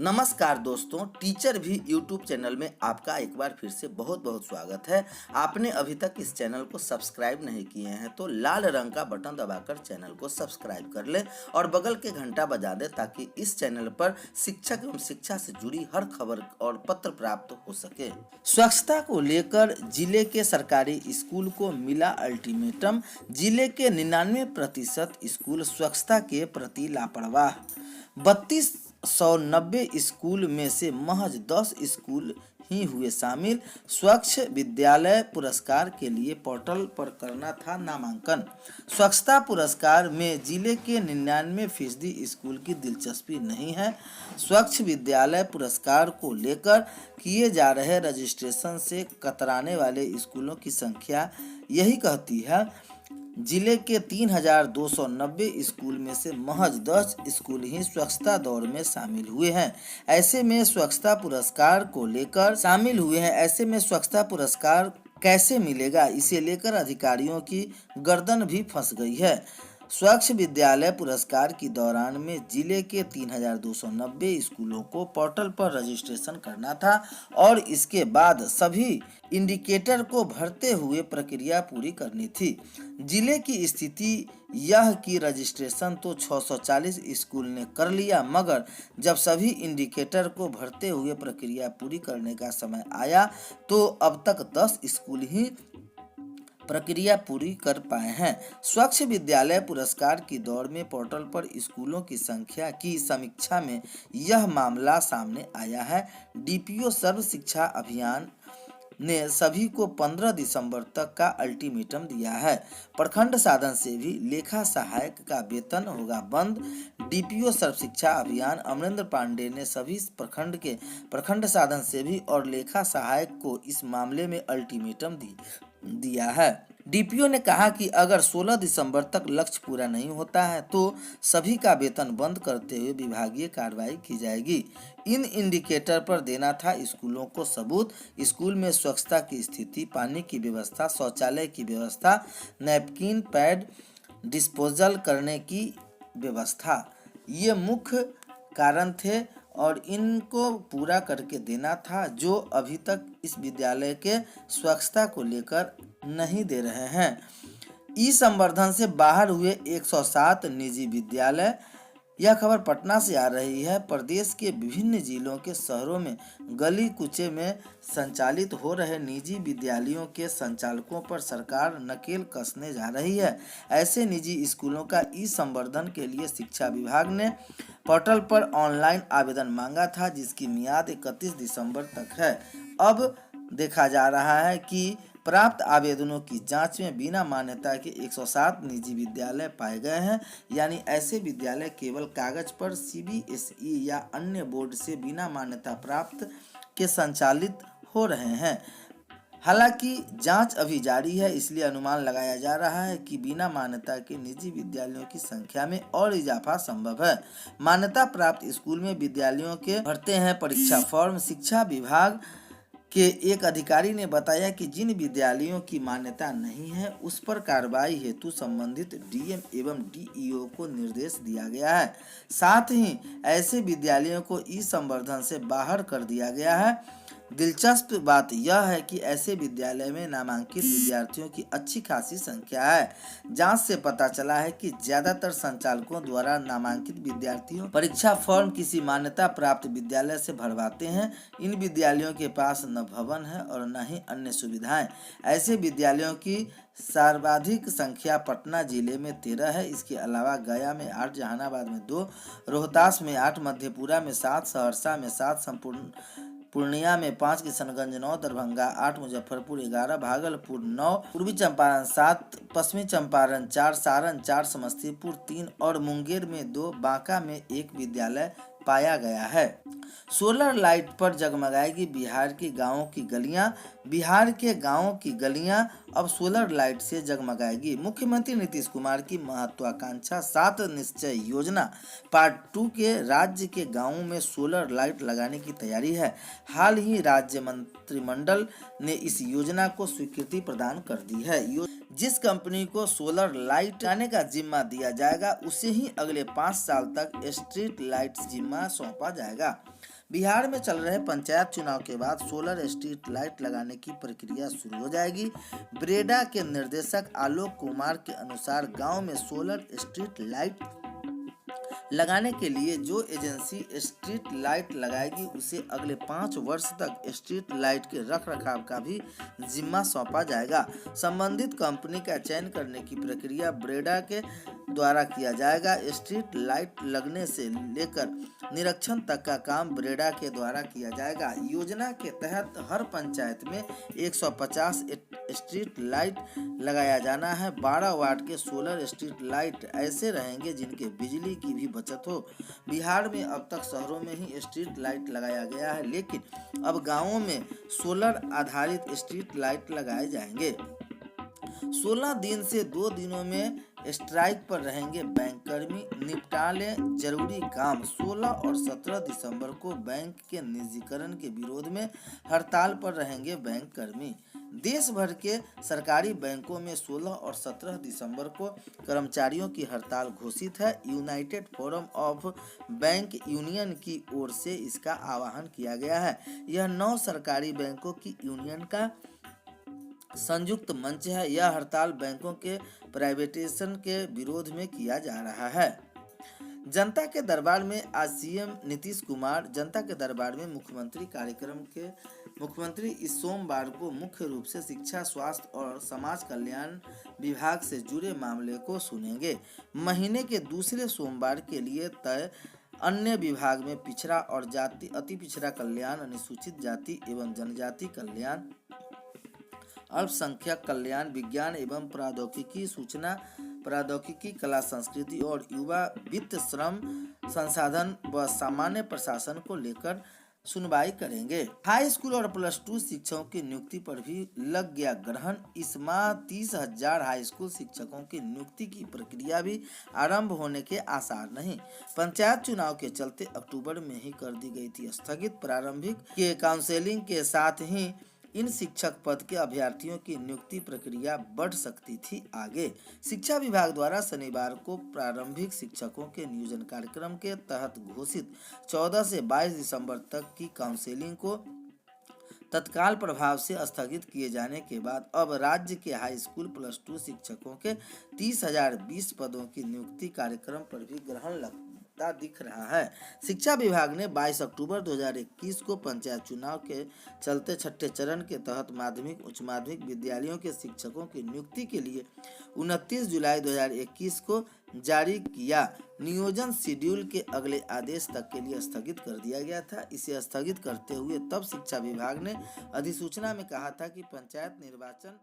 नमस्कार दोस्तों, टीचर भी यूट्यूब चैनल में आपका एक बार फिर से बहुत बहुत स्वागत है। आपने अभी तक इस चैनल को सब्सक्राइब नहीं किए हैं तो लाल रंग का बटन दबाकर चैनल को सब्सक्राइब कर लें और बगल के घंटा बजा दें ताकि इस चैनल पर शिक्षक एवं शिक्षा से जुड़ी हर खबर और पत्र प्राप्त हो सके। स्वच्छता को लेकर जिले के सरकारी स्कूल को मिला अल्टीमेटम। जिले के 99% स्कूल स्वच्छता के प्रति लापरवाह। 3290 स्कूल में से महज 10 स्कूल ही हुए शामिल। स्वच्छ विद्यालय पुरस्कार के लिए पोर्टल पर करना था नामांकन। स्वच्छता पुरस्कार में जिले के 99% स्कूल की दिलचस्पी नहीं है। स्वच्छ विद्यालय पुरस्कार को लेकर किए जा रहे रजिस्ट्रेशन से कतराने वाले स्कूलों की संख्या यही कहती है। जिले के 3290 स्कूल में से महज 10 स्कूल ही स्वच्छता दौड़ में शामिल हुए हैं। ऐसे में स्वच्छता पुरस्कार कैसे मिलेगा, इसे लेकर अधिकारियों की गर्दन भी फंस गई है। स्वच्छ विद्यालय पुरस्कार के दौरान में जिले के 3290 स्कूलों को पोर्टल पर रजिस्ट्रेशन करना था और इसके बाद सभी इंडिकेटर को भरते हुए प्रक्रिया पूरी करनी थी। जिले की स्थिति यह कि रजिस्ट्रेशन तो 640 स्कूल ने कर लिया, मगर जब सभी इंडिकेटर को भरते हुए प्रक्रिया पूरी करने का समय आया तो अब तक 10 स्कूल ही प्रक्रिया पूरी कर पाए हैं। स्वच्छ विद्यालय पुरस्कार की दौड़ में पोर्टल पर स्कूलों की संख्या की समीक्षा में यह मामला सामने आया है। डीपीओ सर्व शिक्षा अभियान ने सभी को 15 दिसंबर तक का अल्टीमेटम दिया है। प्रखंड साधन सेवी लेखा सहायक का वेतन होगा बंद। डीपीओ सर्व शिक्षा अभियान अमरेंद्र पांडे ने सभी प्रखंड साधन सेवी और लेखा सहायक को इस मामले में अल्टीमेटम दिया है। डीपीओ ने कहा कि अगर 16 दिसंबर तक लक्ष्य पूरा नहीं होता है तो सभी का वेतन बंद करते हुए विभागीय कार्रवाई की जाएगी। इन इंडिकेटर पर देना था स्कूलों को सबूत। स्कूल में स्वच्छता की स्थिति, पानी की व्यवस्था, शौचालय की व्यवस्था, नैपकिन पैड डिस्पोजल करने की व्यवस्था, ये मुख्य कारण थे और इनको पूरा करके देना था, जो अभी तक इस विद्यालय के स्वच्छता को लेकर नहीं दे रहे हैं। ई संवर्धन से बाहर हुए 107 निजी विद्यालय। यह खबर पटना से आ रही है। प्रदेश के विभिन्न जिलों के शहरों में गली कुचे में संचालित हो रहे निजी विद्यालयों के संचालकों पर सरकार नकेल कसने जा रही है। ऐसे निजी स्कूलों का ई संवर्धन के लिए शिक्षा विभाग ने पोर्टल पर ऑनलाइन आवेदन मांगा था, जिसकी मियाद 31 दिसंबर तक है। अब देखा जा रहा है कि प्राप्त आवेदनों की जांच में बिना मान्यता के 107 निजी विद्यालय पाए गए हैं। यानी ऐसे विद्यालय केवल कागज पर सीबीएसई या अन्य बोर्ड से बिना मान्यता प्राप्त के संचालित हो रहे हैं। हालांकि जांच अभी जारी है, इसलिए अनुमान लगाया जा रहा है कि बिना मान्यता के निजी विद्यालयों की संख्या में और इजाफा संभव है। मान्यता प्राप्त स्कूल में विद्यालयों के भरते हैं परीक्षा फॉर्म। शिक्षा विभाग के एक अधिकारी ने बताया कि जिन विद्यालयों की मान्यता नहीं है उस पर कार्रवाई हेतु संबंधित डीएम एवं डीईओ को निर्देश दिया गया है। साथ ही ऐसे विद्यालयों को ई संवर्धन से बाहर कर दिया गया है। दिलचस्प बात यह है कि ऐसे विद्यालय में नामांकित विद्यार्थियों की अच्छी खासी संख्या है। जांच से पता चला है कि ज्यादातर संचालकों द्वारा नामांकित विद्यार्थियों परीक्षा फॉर्म किसी मान्यता प्राप्त विद्यालय से भरवाते हैं। इन विद्यालयों के पास न भवन है और न ही अन्य सुविधाएं। ऐसे विद्यालयों की सर्वाधिक संख्या पटना जिले में 13 है। इसके अलावा गया में 8, जहानाबाद में 2, रोहतास में 8, मधेपुरा में 7, सहरसा में 7, पूर्णिया में 5, किशनगंज 9, दरभंगा 8, मुजफ्फरपुर 11, भागलपुर 9, पूर्वी चंपारण 7, पश्चिमी चंपारण 4, सारण 4, समस्तीपुर 3 और मुंगेर में 2, बांका में 1 विद्यालय पाया गया है। सोलर लाइट पर जगमगाएगी बिहार के गांवों की गलियां। बिहार के गांवों की गलियां अब सोलर लाइट से जगमगाएगी। मुख्यमंत्री नीतीश कुमार की महत्वाकांक्षा 7 निश्चय योजना पार्ट 2 के राज्य के गांवों में सोलर लाइट लगाने की तैयारी है। हाल ही राज्य मंत्रिमंडल ने इस योजना को स्वीकृति प्रदान कर दी है। जिस कंपनी को सोलर लाइट लगाने का जिम्मा दिया जाएगा उसे ही अगले 5 साल तक स्ट्रीट लाइट जिम्मा सौंपा जाएगा। बिहार में चल रहे पंचायत चुनाव के बाद सोलर स्ट्रीट लाइट लगाने की प्रक्रिया शुरू हो जाएगी। ब्रेडा के निर्देशक आलोक कुमार के अनुसार गांव में सोलर स्ट्रीट लाइट लगाने के लिए जो एजेंसी स्ट्रीट लाइट लगाएगी उसे अगले 5 वर्ष तक स्ट्रीट लाइट के रख रखाव का भी जिम्मा सौंपा जाएगा। संबंधित कंपनी का चयन करने की प्रक्रिया ब्रेडा के द्वारा किया जाएगा। स्ट्रीट लाइट लगने से लेकर निरीक्षण तक का काम ब्रेडा के द्वारा किया जाएगा। योजना के तहत हर पंचायत में 150 स्ट्रीट लाइट लगाया जाना है। 12 वाट के सोलर स्ट्रीट लाइट ऐसे रहेंगे जिनके बिजली की भी बचत हो। बिहार में अब तक शहरों में ही स्ट्रीट लाइट लगाया गया है, लेकिन अब गांवों में सोलर आधारित स्ट्रीट लाइट लगाए जाएंगे। 16 दिन से 2 दिनों में स्ट्राइक पर रहेंगे बैंक कर्मी, निपटा लें जरूरी काम। 16 और 17 दिसंबर को बैंक के निजीकरण के विरोध में हड़ताल पर रहेंगे बैंक कर्मी। देश भर के सरकारी बैंकों में 16 और 17 दिसंबर को कर्मचारियों की हड़ताल घोषित है। United forum of bank union की ओर से इसका आह्वान किया गया है। यह 9 सरकारी बैंकों की यूनियन का संयुक्त मंच है। यह हड़ताल बैंकों के प्राइवेटाइजेशन के विरोध में किया जा रहा है। जनता के दरबार में आज सीएम नीतीश कुमार जनता के दरबार में मुख्यमंत्री इस सोमवार को मुख्य रूप से शिक्षा, स्वास्थ्य और समाज कल्याण विभाग से जुड़े मामले को सुनेंगे। महीने के दूसरे सोमवार के लिए तय अन्य विभाग में पिछड़ा और जाति अति पिछड़ा कल्याण, अनुसूचित जाति एवं जनजाति कल्याण, अल्पसंख्यक कल्याण, विज्ञान एवं प्रौद्योगिकी, सूचना प्रौद्योगिकी, कला संस्कृति और युवा, वित्त, श्रम संसाधन व सामान्य प्रशासन को लेकर सुनवाई करेंगे। हाई स्कूल और +2 शिक्षकों की नियुक्ति पर भी लग गया ग्रहण। इस माह 30,000 हाई स्कूल शिक्षकों की नियुक्ति की प्रक्रिया भी आरंभ होने के आसार नहीं। पंचायत चुनाव के चलते अक्टूबर में ही कर दी गई थी स्थगित। प्रारंभिक के काउंसलिंग के साथ ही इन शिक्षक पद के अभ्यर्थियों की नियुक्ति प्रक्रिया बढ़ सकती थी आगे। शिक्षा विभाग द्वारा शनिवार को प्रारंभिक शिक्षकों के नियोजन कार्यक्रम के तहत घोषित 14 से 22 दिसंबर तक की काउंसलिंग को तत्काल प्रभाव से स्थगित किए जाने के बाद अब राज्य के हाई स्कूल +2 शिक्षकों के 30,020 पदों की नियुक्ति कार्यक्रम पर भी ग्रहण लगता दिख रहा है। शिक्षा विभाग ने 22 अक्टूबर 2021 को पंचायत चुनाव के चलते छठे चरण के तहत माध्यमिक उच्च माध्यमिक विद्यालयों के शिक्षकों की नियुक्ति के लिए 29 जुलाई 2021 को जारी किया। नियोजन शेड्यूल के अगले आदेश तक के लिए स्थगित कर दिया गया था। इसे स्थगित करते हुए तब शिक्षा विभाग ने अधिसूचना में कहा था कि पंचायत निर्वाचन